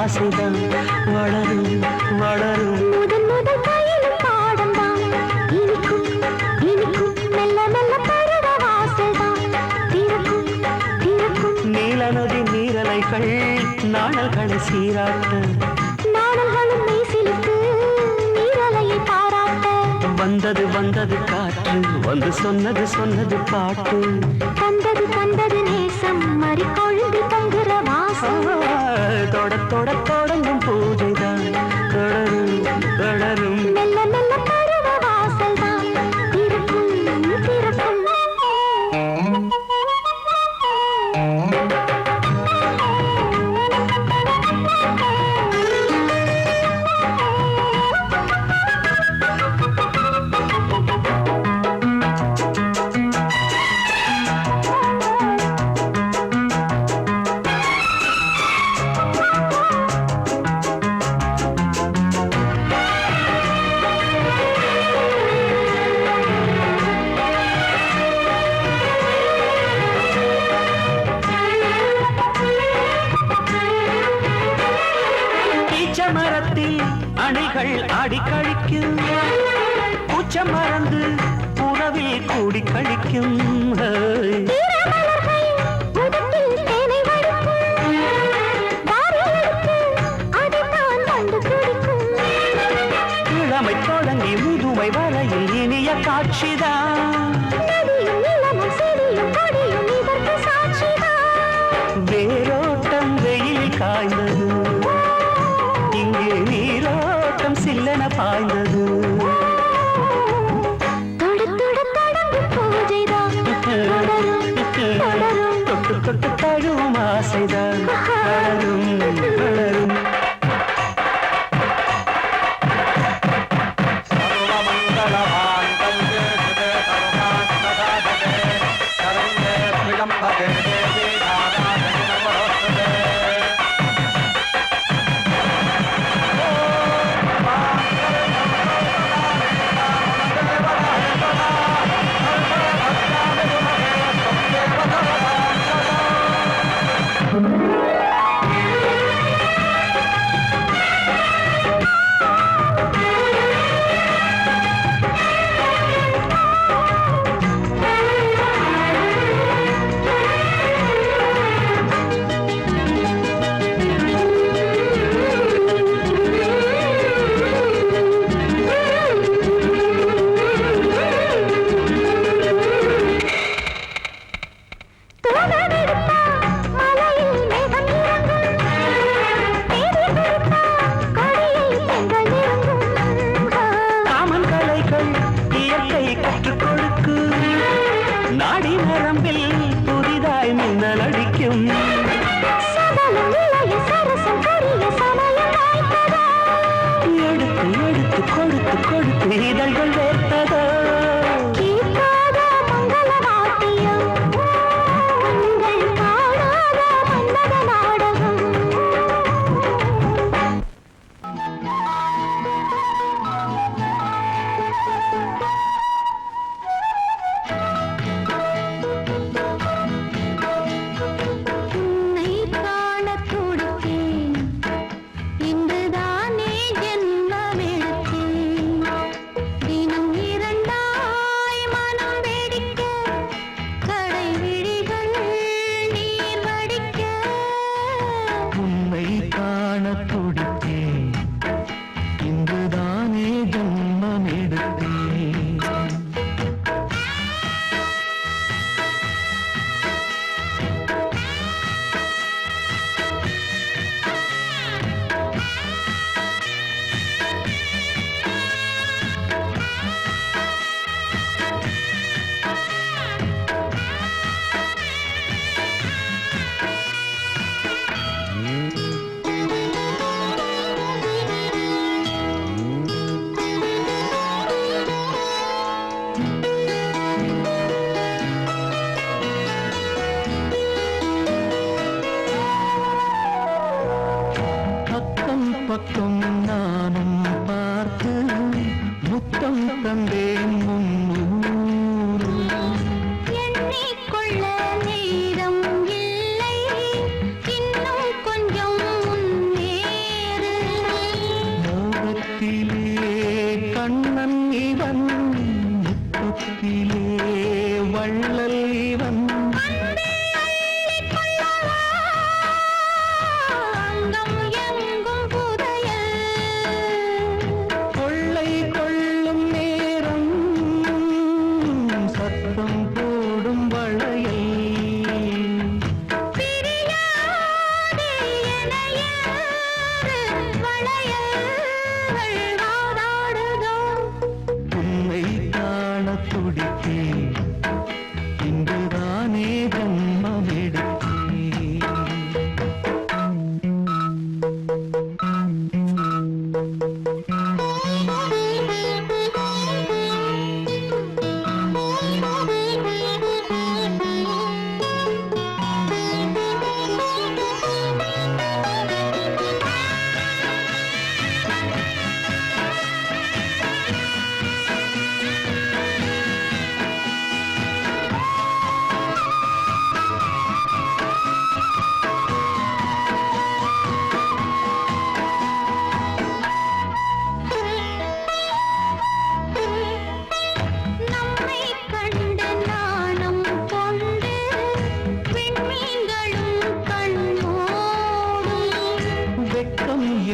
ஆசைதான் வளரும் வளரும். முதல் முதல் பயிலும் பாடம்தான் இனிக்கும் இனிக்கும் மெல்ல மெல்ல பருவ வாசல்தான் திறக்கும் திறக்கும். நீல நதி நீரலைகள் நாணல்களை சீராட்ட நாணல்களும் மெய்சிலுக்கு நீரலையை பாராட்ட. வந்தது வந்தது காற்று வந்து சொன்னது சொன்னது பாட்டு. தந்தது தந்தது நேசம் மறி கொழுந்து தங்குற வாசம். தொட தொட தொடங்கும் பூஜைதான் தொடரும் தொடரும். மெல்ல மெல்ல பருவ வாசல்தான் திறக்கும் திறக்கும். மரத்தில் அணைகள் ஆடி கழிக்கும் பூச்ச மறந்து உறவில் கூடி கழிக்கும். இளமை தொடங்கி முதுமை வரையில் இனிய காட்சிதான். வேரோட்டம் வெயில் காய்ந்தது இங்கே நீரோட்டம் சில்லென பாய்ந்தது. தொட்டு தொட்டு தழுவும் ஆசைதான் வளரும் வளரும். நாடி நரம்பில் புதிதாய் மின்னல் அடிக்கும். எடுத்து எடுத்து கொடுத்து கொடுத்து இதழ்கள் வேர்த்ததோ. பக்கம் நானும் பார்த்து முத்தம் தந்தேன் முன்னூறு. எண்ணிக்கொள்ள நேரம் இல்லை இன்னும் கொஞ்சம் முன்னேறு.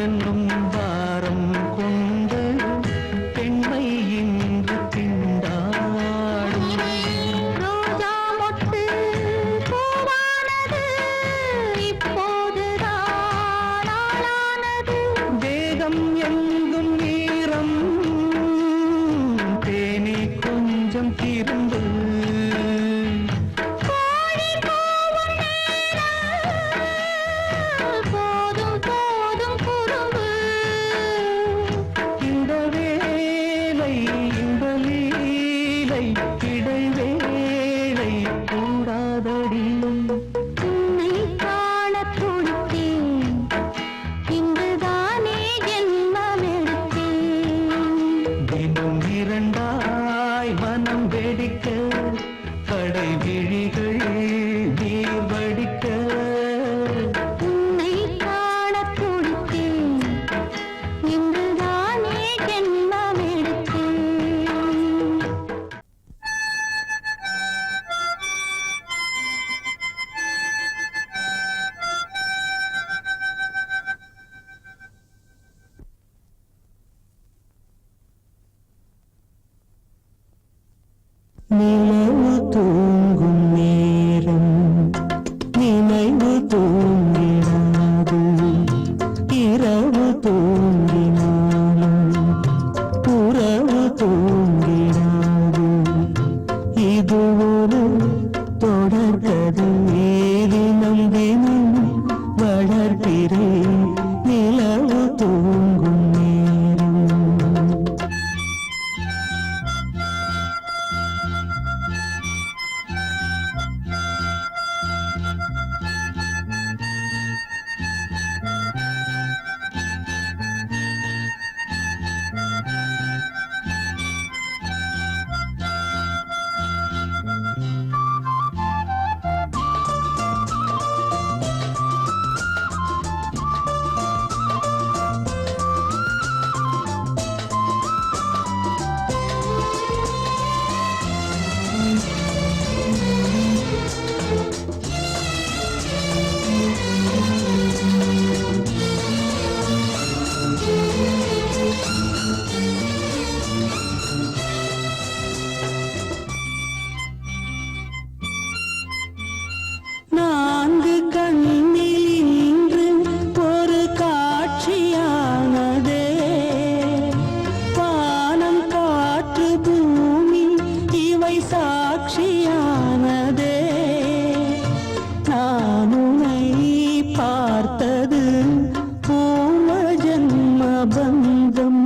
என்னும் பாரம் கொண்டு பெண்மை இன்று திண்டாடும். ரோஜா மொட்டு பூவானது இப்போதுதான் ஆளானது. தேகம் எங்கும் ஈரம் தேனி கொஞ்சம் திரும்பு. கோழி கூவும் நேரம் போதும் போதும் குறும்பு. இந்த வேலை இந்த லீலை இடைவேளை கூடாதடியும். உன்னை காணத் துடித்தேன், இங்குதானே ஜென்மமெடுத்தேன். தினம் இரண்டாய் மனம் வெடிக்க கடை விழிகள் நீர் வடிக்க. உன்னை காணத் துடித்தேன், இங்குதானே ஜென்மமெடுத்தேன். நிலவு தூங்கும் நேரம் நினைவு தூங்கிடாது. இரவு தூங்கினாலும் உறவு தூங்கிடாது. இது ஒரு தொடர்கதை, தினம் தினம் வளர்கிறேன் நிலவு தூங்கும் நேரம். நான்கு கண்ணில் இன்று ஒரு காட்சியானதே. வானம் காற்று பூமி இவை சாட்சியானதே. நான் உன்னை பார்த்தது பூர்வ ஜன்ம பந்தம்.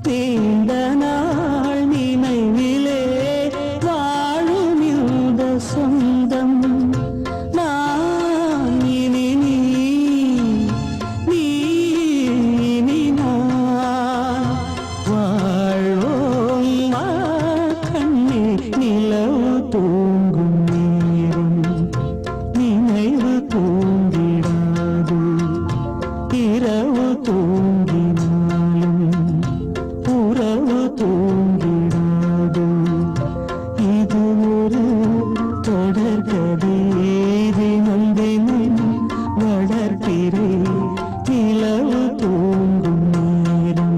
நீண்ட நாள் நினைவிலே வாழும் இந்த சொந்தம். நான் இனி நீ இனி நான் வாழ்வோம் வா கண்ணே. நிலவு தூங்கும் நேரம் நினைவு தூங்கிடாது. இரவு தூங்கினாலும் உறவு தூங்கிடாது. இது ஒரு தொடர்கதை, தினம் தினம் வளர்க்கிறேன் நிலவு தூங்கும் நேரம்.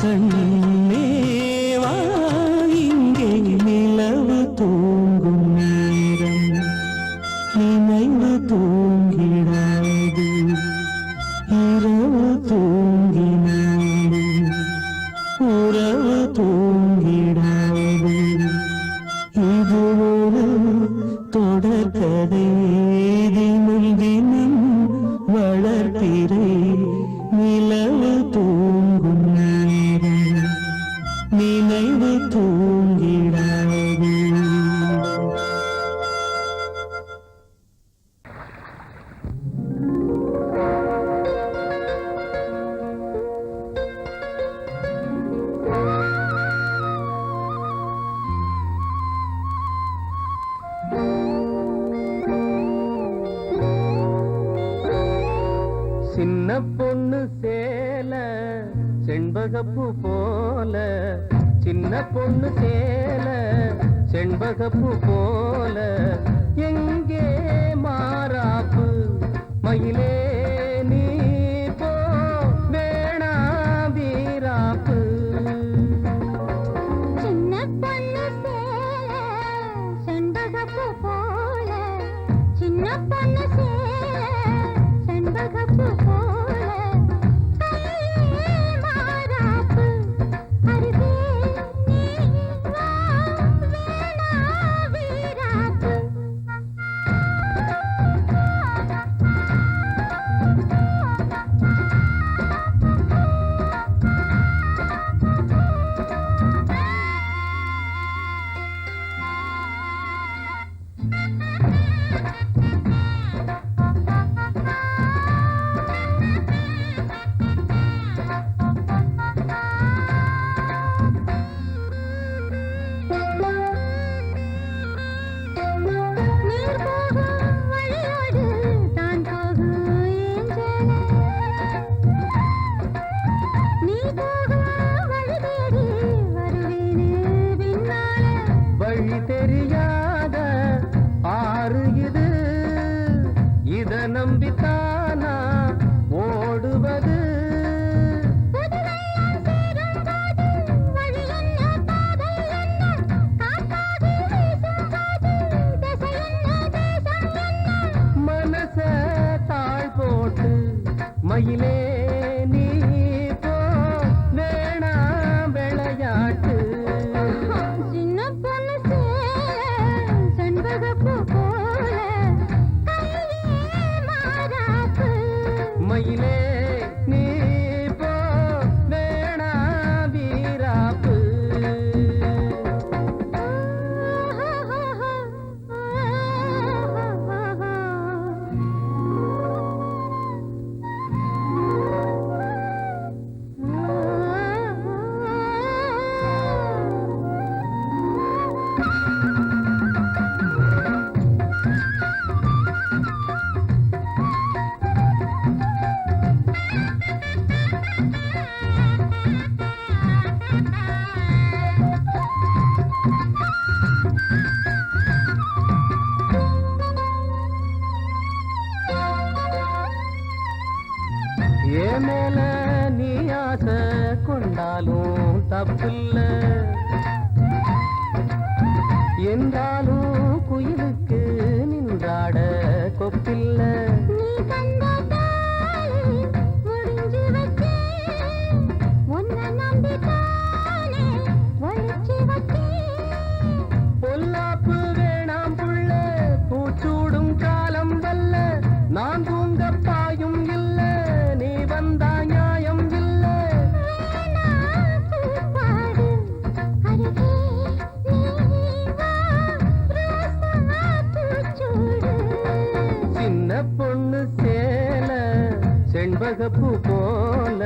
கண்ணேவா இங்கே நிலவு தூங்கும் நேரம் நினைவு தூங்கிடாது இரவு தூங்கினாலும் உறவு தூங்கிடாது இது ஒரு தொடர்கதை தினம் தினம் வளர்ப்பிறை நிலவு தூங்கும் நேரம் நினைவு தூங்கிடாது. சின்ன பொண்ணு சேல செண்பகப்பூ போல சின்ன பொண்ணு சேல செண்பகப்பூ போல எங்கே மாறாப்பு மயிலே நீ போ வேணா வீராப்பு. சின்ன பொண்ணு சேல செண்பகப்பூ போல சின்ன பொண்ணு சேல செண்பகப்பூ போல கையே மாறாப்பு அருகே நீ வா வேணா வீராப்பு. நீர் போகும் வழியோடு தான் போகும் ஏஞ்சல நீ போகும் வழி தேடி வருவேனே பின்னால. வழி தெரியாத ஆறு இது இத நம்பித்தானா ஓடுவது. புதுவெள்ளம் சேரும் போது வழி என்ன பாதை என்ன காத்தாடி வீசும் போது திசை என்ன தேசம் என்ன. மனச தாழ் போட்டு மயிலே நீ போ வேணா விளையாட்டு. சின்ன பொண்ணு சேல செண்பகப்பூ போல கையே மாறாப்பு மயிலே நீ போ வேணா வீராப்பு. ஏன் மேல நீ ஆசை கொண்டாலும் தப்பில்ல என்றாலும் குயிலுக்கு நின்றாட கொப்பில்ல. நீ தந்த தாலி முடிஞ்சு வச்சேன் உன்னை நம்பித்தானே ஒழிச்சு வச்சேன். பொல்லாப்பு வேணாம் புள்ள பூச்சூடும் காலம் வல்ல நான் தூங்க பாயும் இல்ல நீ வந்தா நியாயம் இல்ல. வேணா பூப்பாடு அருகே நீ வா ரோசா பூச்சூடு. சின்ன பொண்ணு சேல செண்பகப்பூ போல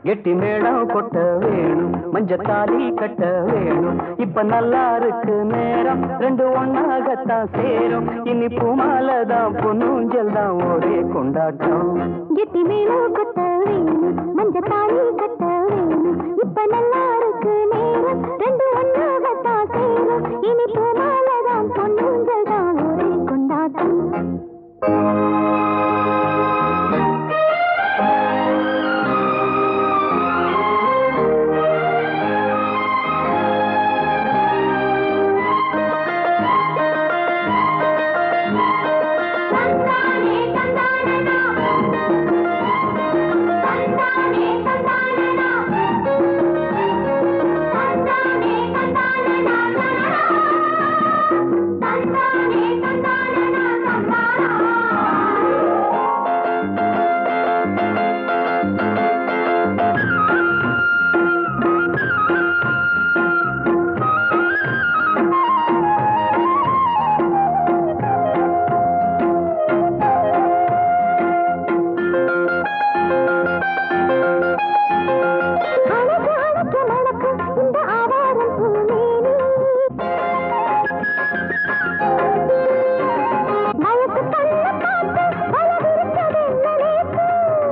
கெட்டி மேளம் கொட்ட வேணும் மஞ்சத்தாலி கட்ட வேணும் இப்ப நல்லா இருக்கு நேரம் ரெண்டு ஒன்னாகத்தான் சேரும் இனி பூமாலதான் பொன்னூஞ்சல் தான் ஒரே கொண்டாட்டம் கெட்டி மேளம் கொட்ட வேணும் மஞ்சத்தாலி கட்ட வேணும் இப்ப நல்லா இருக்கு நேரம் ரெண்டு ஒன்னாகத்தான் சேரும் இனி பூமாலதான் பொன்னூஞ்சல் தான் ஒரே கொண்டாட்டம்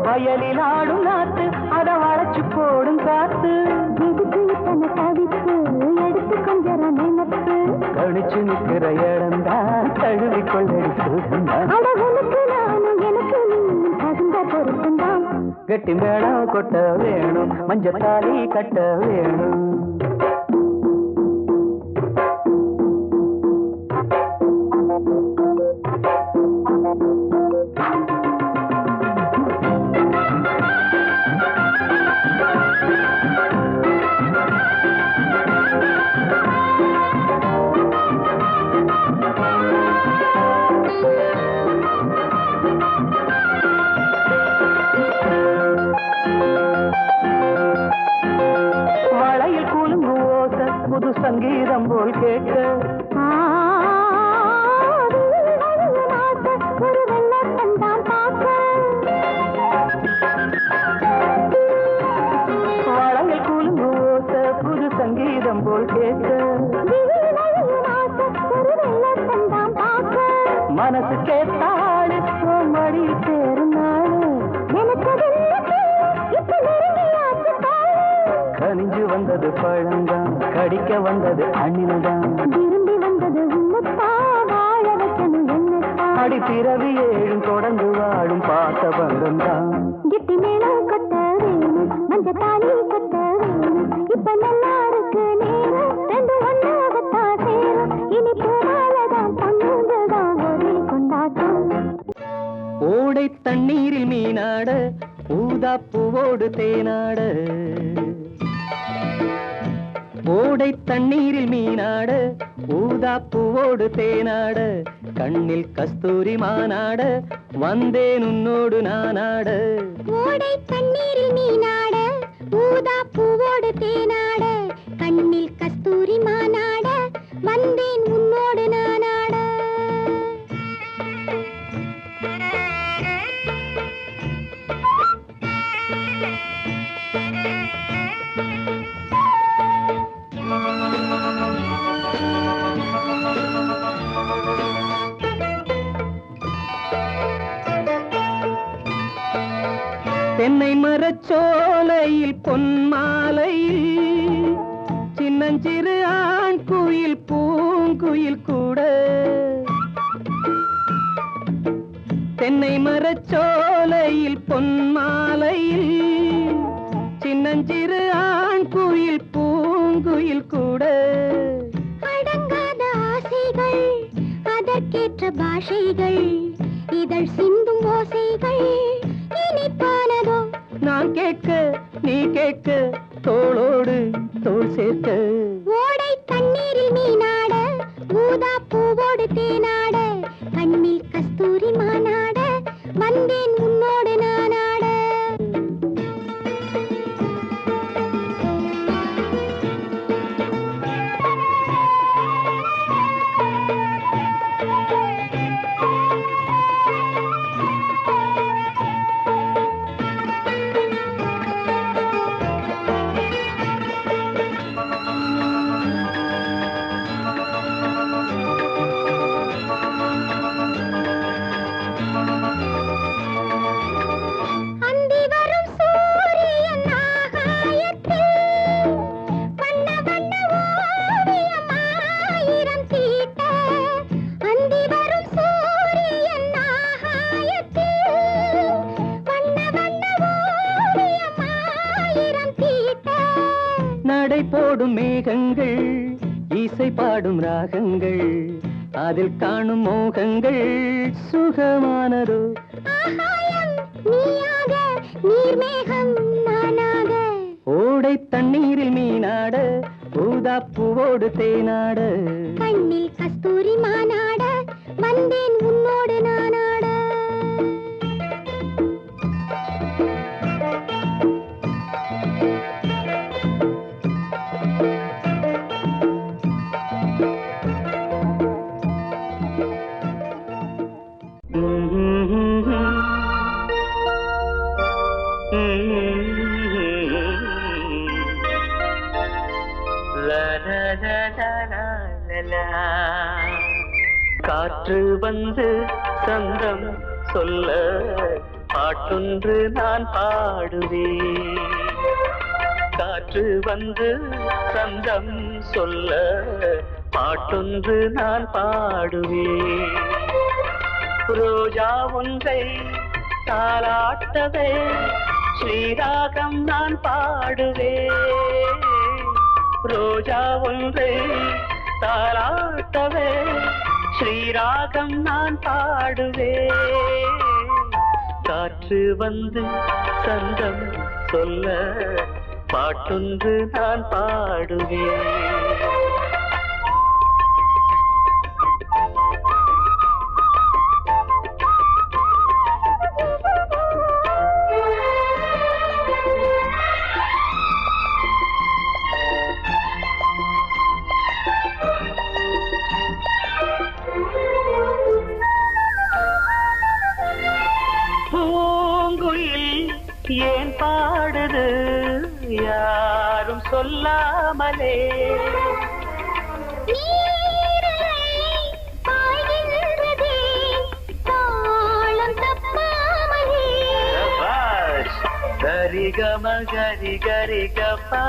வயலில் ஆடும் நாத்து அத வளைச்சு போடும் காத்து எடுத்து கொஞ்சம் நினைப்பு கழிச்சு நிற்கிற இடம்தான் தழுவி கொள்ளடி சுகந்தான் அழகுனுக்கு நானும் எனக்கு நீ தகுந்த பொருத்தந்தான் கெட்டி மேளம் கொட்ட வேணும் மஞ்சத்தாலி கட்ட வேணும் வளையில் கூலுங்கு ஓச புது சங்கீதம் போல் கேட்க ஒரு வெள்ளத்தான் பார்க்க வளையில் கூலுங்கு ஓச புது சங்கீதம் போல் கேட்க ஒரு வெள்ளத்தான் பார்க்க மனசு கேட்டாடு மடி சேரும் நாடு எனக்கு இப்ப நெருங்கியாச்சு கனிஞ்சு வந்தது பழந்தான் கடிக்க வந்தது அண்ணினதான் விரும்பி வந்தது உன்னத்தா வாழ வைக்கணும் என்னத்தா அடி பிறவி ஏழும் தொடர்ந்து வாழும் பாச பந்தந்தான் கிட்டி மேளம் கட்ட வேணும் மஞ்சத்தாலி கட்ட வேணும் இப்ப நல்லா இருக்கு நேரம் ரெண்டு ஒன்னாகத்தான் சேரும் இனி பூமாலதான் பொண்ணுங்கதான் ஒரே கொண்டாட்டம் ஓடை தண்ணீரில் மீனாட ஊதா பூவோடு தேனாட ஓடை தண்ணீரில் மீனாட ஊதா பூவோடு தேனாட கண்ணில் கஸ்தூரி மானாட வந்தேன் உன்னோடு நானாட ஓடை தண்ணீரில் மீனாட ஊதா பூவோடு தேனாட கண்ணில் கஸ்தூரி மானாட வந்தேன் உன்னோடு நானாட தென்னை மரச்சோலையில் பொன்மாலையில் சின்னஞ்சிறு ஆண் குயில் பூங்குயில் கூட தென்னை மரச்சோலையில் பொன்மாலையில் சின்னஞ்சிறு ஆண் குயில் பூங்குயில் கூட அடங்காத ஆசைகள் அதற்கேற்ற பாஷைகள் இதழ் சிந்தும் ஓசைகள் இனிப்பானதோ நான் கேட்க நீ கேட்க தோளோடு தோள் சேர்க்க ஓடை தண்ணீரில் மீனாட ஊதா பூவோடு தேனாட கண்ணில் கஸ்தூரி மானாட வந்தேன் உன்னோடு நானாட ஓடும் மேகங்கள் இசை பாடும் ராகங்கள் அதில் காணும் மோகங்கள் சுகமானதோ நீயாக நீர்மேகம் நானாக ஓடை தண்ணீரில் மீனாட ஊதா பூவோடு தேனாட கண்ணில் கஸ்தூரி மானாட வந்தேன் உன்னோடு நானாட காற்று வந்து சந்தம் சொல்ல பாட்டொன்று நான் பாடுவேன் காற்று வந்து சந்தம் சொல்ல பாட்டொன்று நான் பாடுவேன் ரோஜா ஒன்றை தாலாட்டவே ஸ்ரீராகம் நான் பாடுவேன் ரோஜா ஒன்றை தாலாட்டவே ஸ்ரீராகம் நான் பாடுவேன் காற்று வந்து சந்தம் சொல்ல பாட்டொன்று நான் பாடுவேன் பூங்குயில் ஏன் பாடுது யாரும் சொல்லாமலே சரிகம கரி கரி கப்பா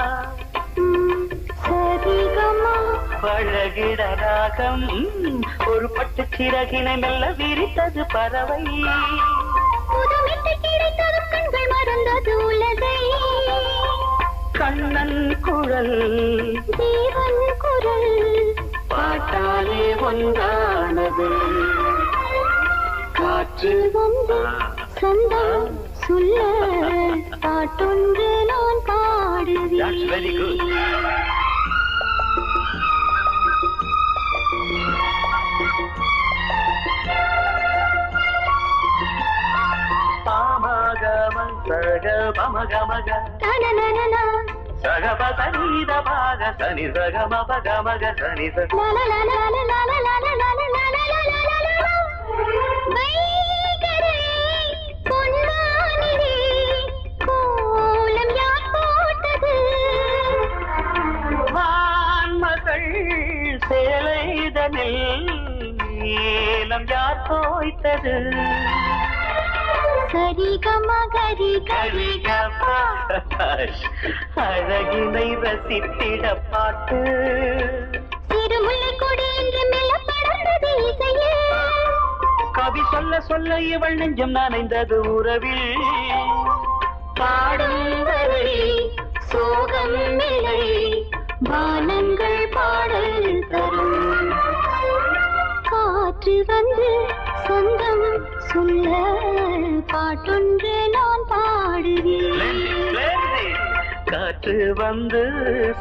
பழகிட ராகம் ஒரு பட்டு சிறகினை மெல்ல விரித்தது பறவை கண்கள் மறந்தது உலகை கண்ணன் குரல் தேவன் குரல் பாட்டாலே ஒன்றானது காற்று வந்து சொந்தம் சொல்ல பாட்டொன்று நான் That's very good. பாடுவேன் பாமகம சக பமகமக தனனனனா சகப சனித பாக சனி சகம பகமக சனி சக வான்மகள் சேலைதனில் நீலம் யார் தோய்த்தது அழகினை ரசித்திட பாட்டு கவி சொல்ல சொல்ல இவள் நெஞ்சம் நனைந்தது உறவில் பாடும் வரை சோகம் நிலை வானங்கள் பாடல் தரும் காற்று வந்து சொந்தம் சொல்ல பாட்டொன்று நான் பாடுவேன் காற்று வந்து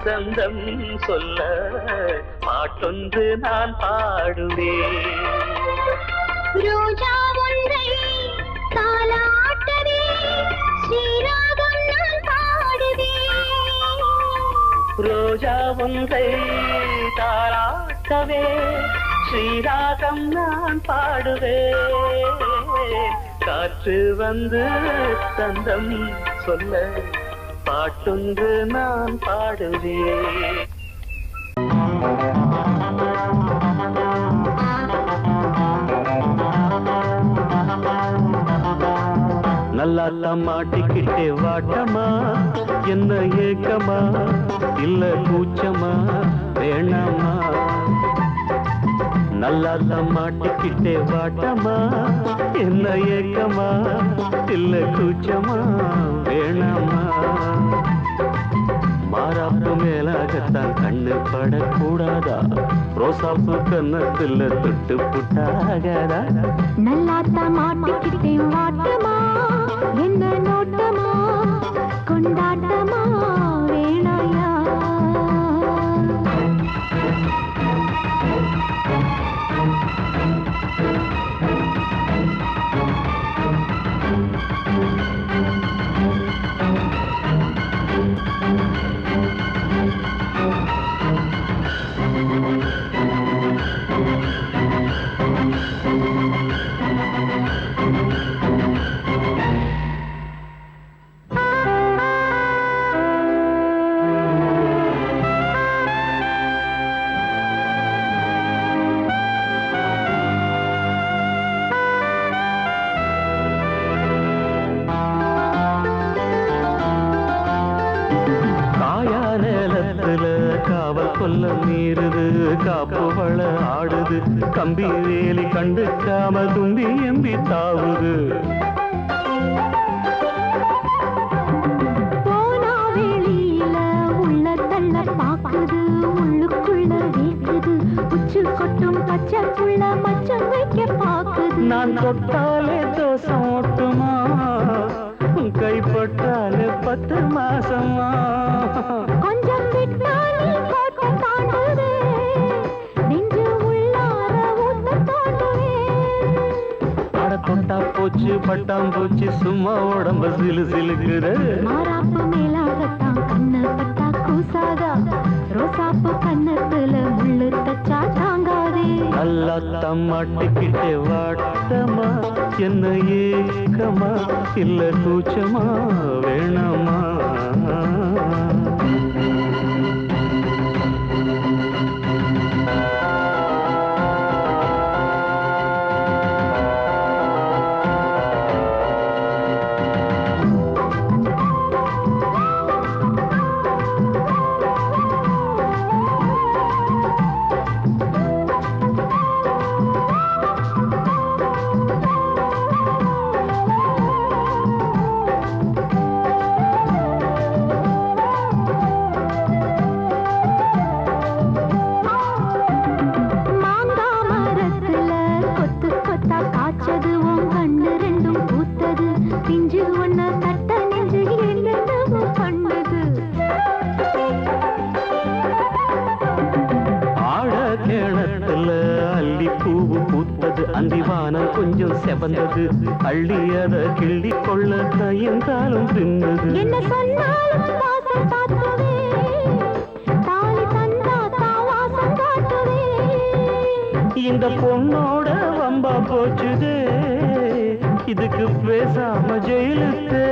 சந்தம் சொல்ல பாட்டொன்று நான் பாடுவேன் ரோஜா ஒன்றை தாலாட்டவே ஸ்ரீராகம் நான் பாடுவேன் ரோஜா ஒன்றை தாராட்டவே ஸ்ரீராகம் நான் பாடுவேன் காற்று வந்து சந்தம் சொல்ல பாட்டொன்று நான் பாடுவேன் நல்லா மாட்டிக்கிட்டே வாட்டமா என்ன ஏக்கமா இல்ல கூச்சமா வேணாமா நல்லா மாட்டிக்கிட்டே வாட்டமா என்ன ஏக்கமா இல்ல கூச்சமா வேணாமா மாறாப்பு மேலாகத்தான் படக்கூடாதா ரோசாப்பு கன்னத்துல தொட்டு புட்டாகாதா நல்லாத்த மாட்டிக்கிட்டே வாட்டமா என்ன நோட்டமா கொண்டாட்டமா வேணாயா கொல்ல மீறுது காப்பு வள ஆடுது கம்பி வேலி கண்டுக்காம தும்பி எம்பி தாவுது போனா வெளியில உள்ள தள்ள பாக்குது உள்ளுக்குள்ள வீக்குது உச்சு கொட்டும் பச்சைக்குள்ள மச்சம் வைக்க பாக்குது நான் தொட்டாலே தோசம் ஓட்டுமா கைப்பட்டாலே 10 மாசமா கொஞ்சம் விட்டாலே கோட்டை தாண்டுவே நெஞ்சு உள்ளார ஊத்த தோண்டுவே அட தொட்டா போச்சு பட்டாம் போச்சு சும்மா உடம்ப சிலு சிலுக்குது மாறாப்பு மேலாகத்தான் கண்ணு பட்டா கூசாதா ரோசாப்பு கண்ணத்துல முள்ளு தச்சா தாங்காதே நல்லா தம்மாட்டிக்கிட்டே வாட்டமா என்ன ஏக்கமா இல்ல கூச்சமா வேணாமா அந்திவானம் கொஞ்சம் செவந்தது அள்ளி அத கிள்ளி கொள்ள கையங்காலும் தின்னது என்ன சொன்னாலும் வாசம் காட்டுவே தாலி தந்தா தாவாசம் காட்டுவே இந்த பொண்ணோட வம்பா போச்சுதே இதுக்கு பேசாம ஜெயிலுக்கு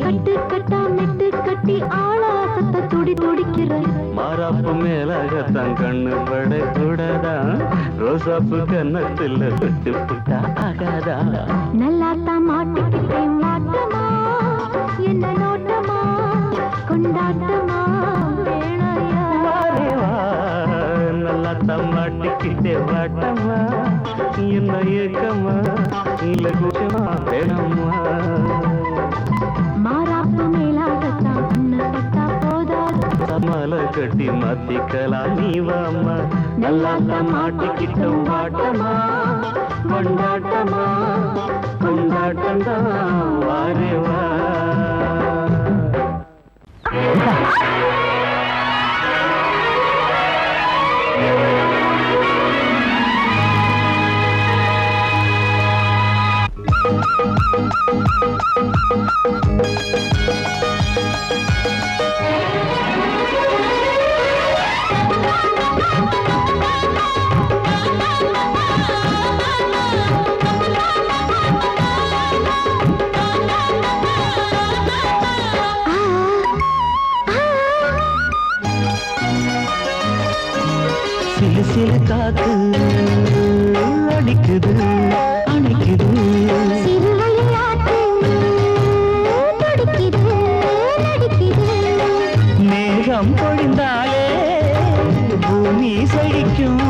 கட்டு கட்டா மெட்டு கட்டி ஆளாசத்தை துடி துடிக்கிற மாறாப்பு மேலாகத்தான் கண்ணு படக்கூடாதா ரோசாப்பு கன்னத்துல தொட்டு புட்டா ஆகாதா நல்லாத்தான் மாட்டிக்கிட்டே மாட்டமா என்ன நோட்டமா கொண்டாட்டமா வேணாயா நல்லாத்தான் மாட்டிக்கிட்டே வாட்டமா என்ன ஏக்கமா இல்ல கூச்சமா வேணாமா மாறாப்பு மேலாகத்தான் கண்ணு பட்டா போதாது மலை கட்டி மாத்திக்கலாம் நீ வாமா நல்லாத்தான் மாட்டிக்கிட்டோம் வாட்டமா கொண்டாட்டமா கொண்டாட்டம்தான் வாரேவா சிலு சிலு காத்து அடிக்குது அணைக்குது மேகம் பொழிந்தாலே பூமி செழிக்கும்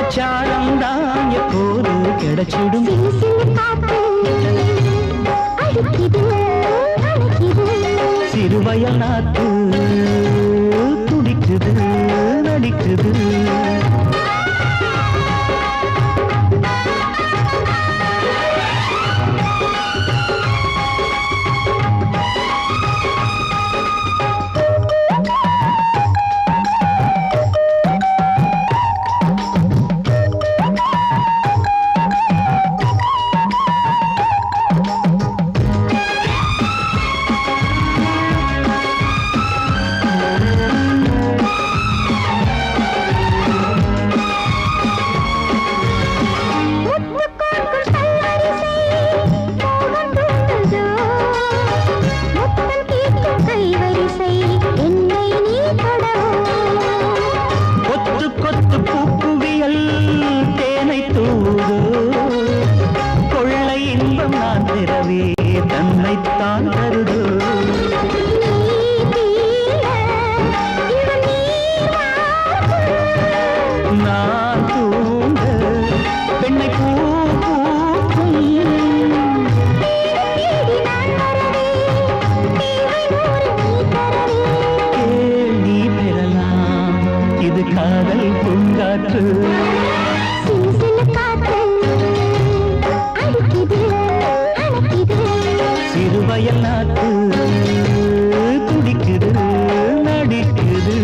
அச்சாரம் தான் எப்போது கிடைச்சிடும் சிறுவயல் நாத்து துடிக்குது நடிக்குது தன்னைத்தான் தருது நான் தூங்க பெண்ணை பூ பூக்கும் நீ பெறலாம் இது காதல் பூங்காற்று சிறுவயல் நாத்து துடிக்குது நடிக்குது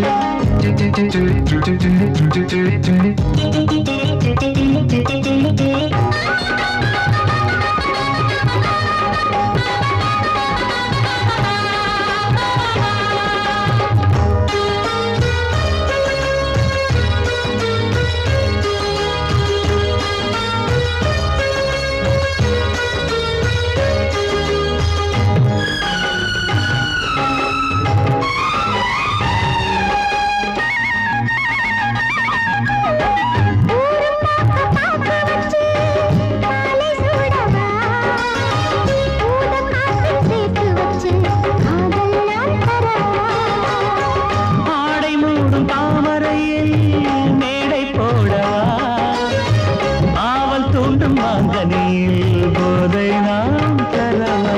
போதை நாம் தரவா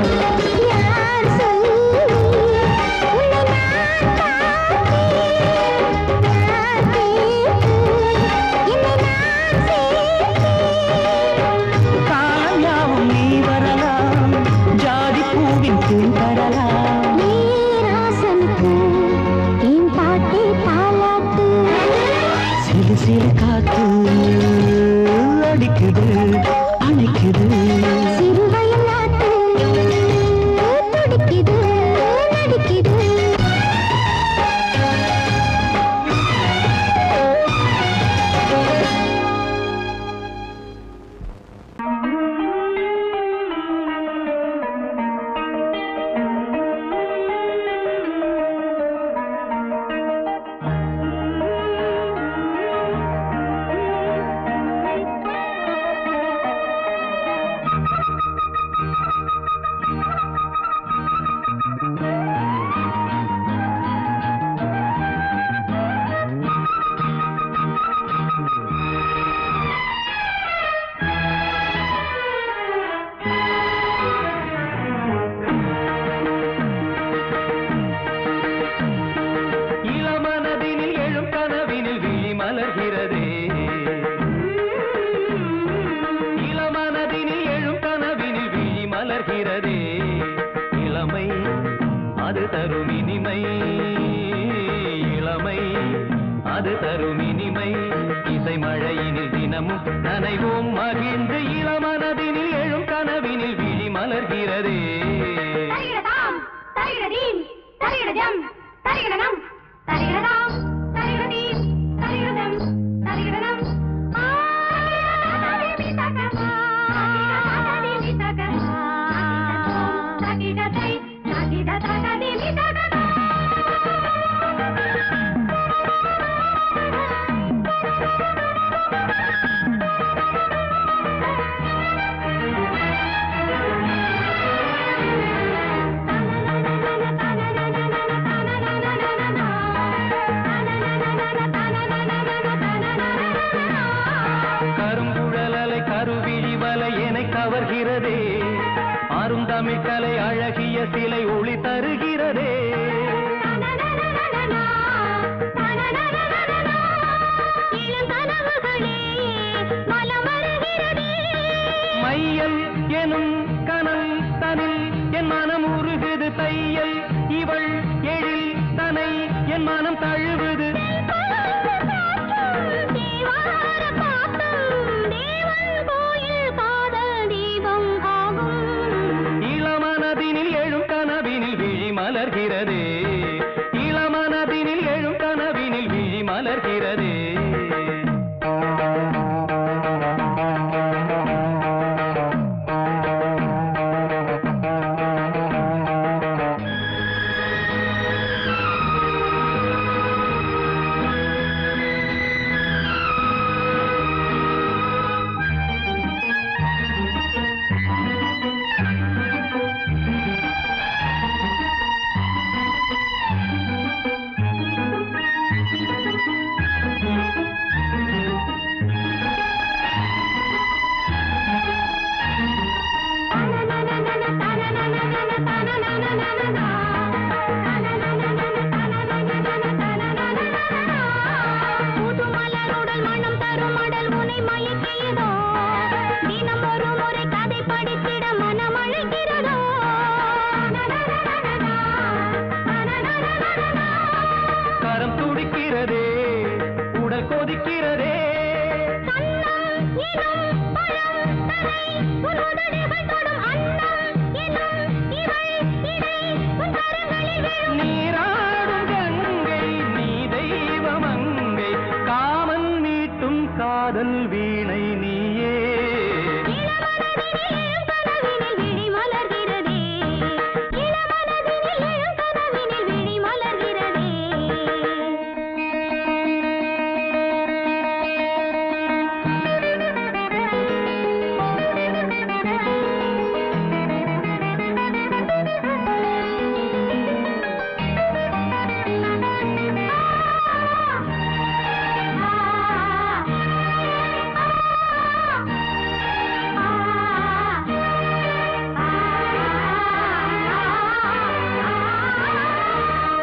காலம் யாவும் நீ வரலாம் ஜாதி பூவின் தேன் தரலாம் சிறு சிறு காத்து அடிக்குது அணைக்குது சிறுவயல் நாத்து துடிக்குது நடிக்குது அது தரும் இனிமை இசை மழையினில் தினமும் நனைவோம் மகிழ்ந்து இளமனதினில் எழும் கனவினில் விழி மலர்கிறதே தரிகடதாம் தரிகடதீம் தரிகடஜம் தரிகடனம் தரிகடதாம் தரிகடதீம் தரிகடஜம் தரிகடனம் அருந்தமிழ்கலை அழகிய சிலை ஒளி தருகிறதே. மையல் எனும் கனல் தனில் என் மனம் உருகுது தையல் இவள் எழில் தனை என் மனம் தழுவுது. இளமனதினில் எழும் கனவினில் விழி மலர்கிறதே. இளமனதினில் எழும் கனவினில் விழி மலர்கிறதே. கரம் துடிக்கிறதே, உடல் கொதிக்கிறதே. நீராடும் கங்கை நீ தெய்வமங்கை காமன் மீட்டும் காதல் வீணை நீயே.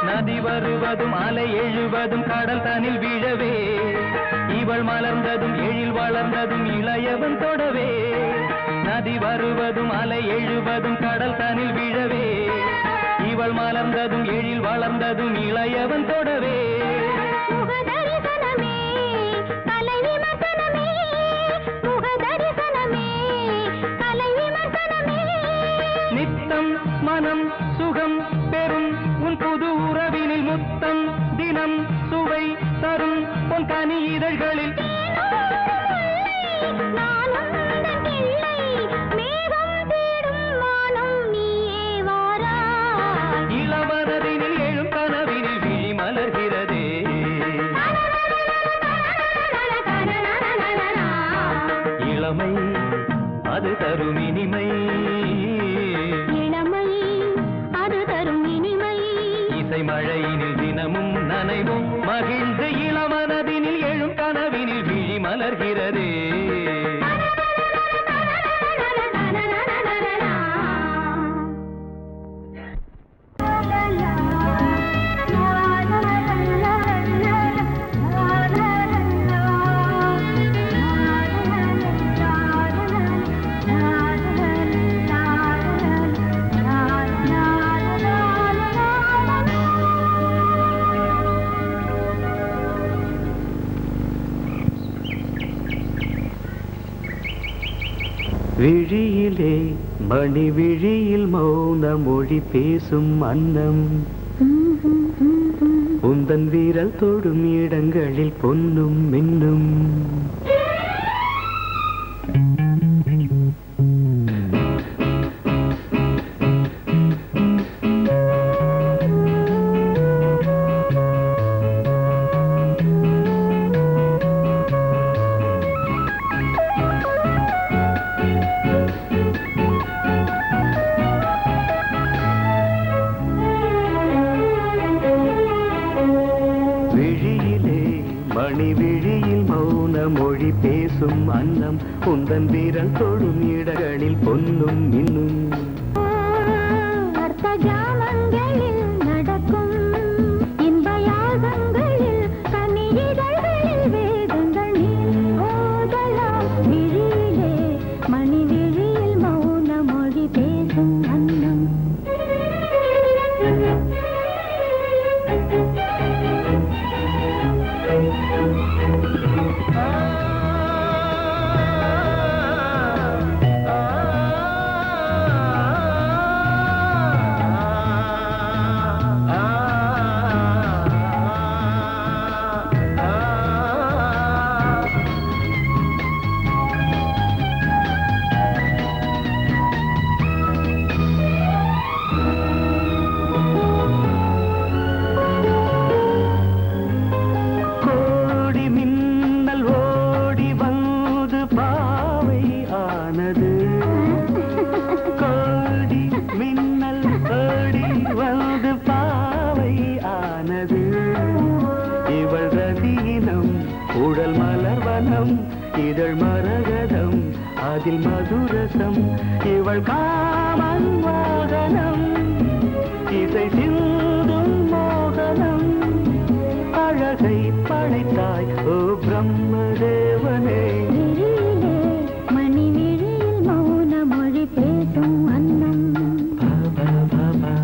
நதி வருவதும் அலை எழுவதும் கடல் தனில் விழவே இவள் மலர்ந்ததும் எழில் வளர்ந்ததும் இளையவன் தொடவே. நதி வருவதும் அலை எழுவதும் கடல் தனில் விழவே இவள் மலர்ந்ததும் எழில் வளர்ந்ததும் இளையவன் தொடவே. நித்தம் மனம் சுகம் பெறும் உன் புது உறவினில் முத்தம் தினம் சுவை தரும் உன் கனி இதழ்களில். இளமனதினில் எழும் கனவினில் விழி மலர்கிறதே. இளமை அது தரும் இனிமை. இசை மழையினில் தினமும் நனைவும் மகிழ்ந்து இளமனதினில் எழும் கனவினில் விழி மலர்கிறதே. விழியிலே மணி விழியில் மௌன மொழி பேசும் அன்னம் உந்தன் வீரல் தொடும் இடங்களில் பொன்னும் மின்னும். மணி விழியில் மௌன மொழி பேசும் அன்னம் உந்தன் வீரல் தொடும் இடங்களில் பொன்னும் இன்னும். ஜாமங்களில் நடக்கும் இன்ப யாகங்களில் கனி இதழ்களில் வேதங்கள் நீ ஓதலாம் விழியிலே மணி விழியில் மௌன மொழி பேசும் அன்னம் கோடி மின்னல் ஓடி வந்து பாவை ஆனது கோடி மின்னல் ஓடி வந்து பாவை ஆனது இவள் ரதியினம் உடல் மலர்வனம் இதழ் மரகதம் அதில் மதுரசம் இவள் காமன் வாகனம் இசை சிந்தும் மோகனம் அழகை படைத்தாய் ஓ பிரம்மதேவனே விழியிலே மணி விழியில் மௌன மொழி பேசும் அன்னம் பாபா பாபா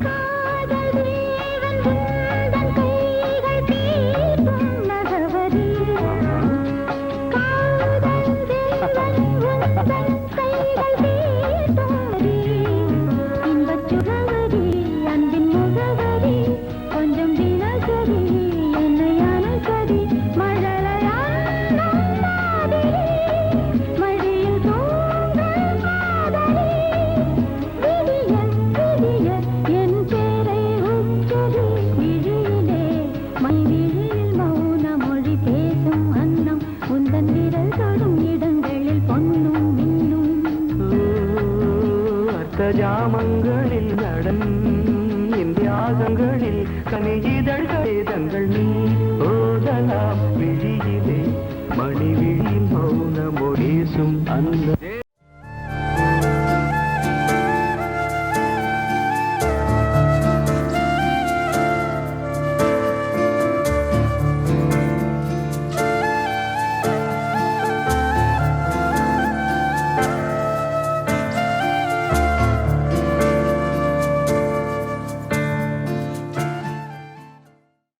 காதல் தேவன் உந்தன் கைகள் தீர்க்கும் நகவரி காதல் தேவன் உந்தன் கைகள் தீர்க்கும் இன்பச் சுகவரி அன்பின் முகவரி கொஞ்சம் தினசரி என்னை அனுசரி மழலையான மாதிரி மடியில் தூங்கும் காதலி விடிய விடிய என் பேரை உச்சரி விழியிலே மை விழியில் மௌன மொழி பேசும் அன்னம் உந்தன் விரல் தொடும் இடங்களில் பொன்னும் மின்னும் அர்த்த ஜாமங்களில் நடன் இந்தியாகங்களில் கனி இதழ்கள்